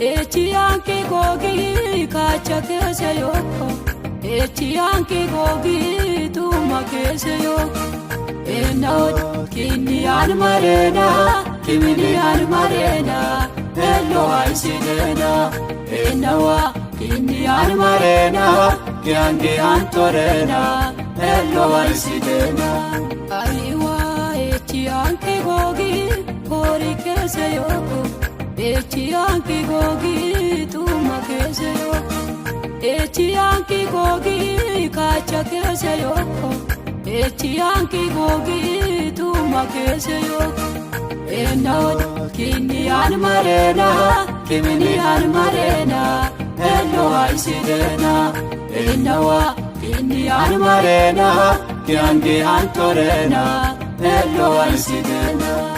Echiyanki gogi kacha kese yoko. Echiyanki gogi tuma kese yoko. Enod kini marena, kimini marena. Hello aisidena. Enawa kini marena, kyangi antorena. Hello aisidena. Aiwa echiyanki gogi kori kese yoko. Echiyanki gogi tuma kese yoko. Echiyanki gogi kacha kese yoko. Echiyanki gogi tuma kese yoko. Enod kini marena, kimini marena. Hello aisidena. Enawa kini marena, kyangi antorena. Hello aisidena.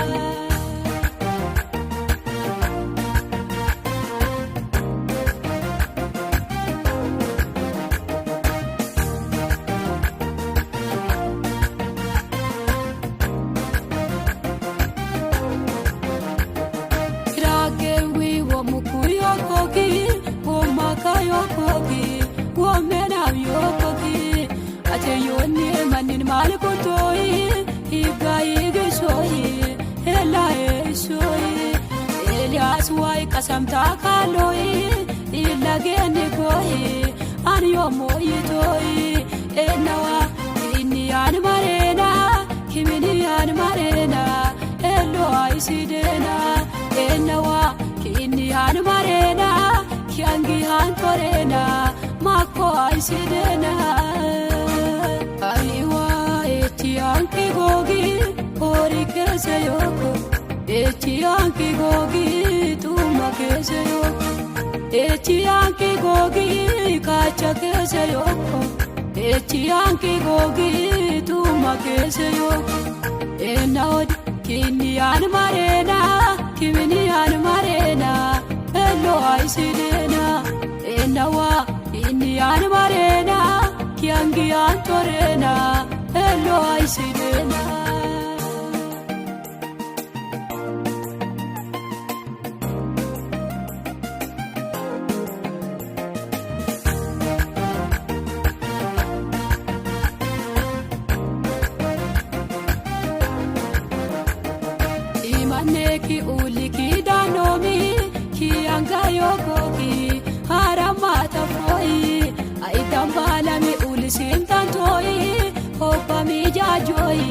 Manin malkutoi higai gesoi helai soi Elias wai kasamta kaloi ilagene koi anyo moyitoi enawa inian marena kiminian marena elo aisidena enawa kinian marena kyangi hantorena mako aisidena Aiwa echiyanki gogi kori kese yoko. Echiyanki gogi tuma kese yoko. Echiyanki gogi kacha kese yoko. Echiyanki gogi tuma kese yoko. Enod kini marena, kimini marena. Hello aisidena. Enawa kini marena. Kyangi antorena, hello aisidena. Imaneki uliki danomi, kianga yokoki, haramata foi. Aitambala mi ulisim tantoi, hopa mi jajoi.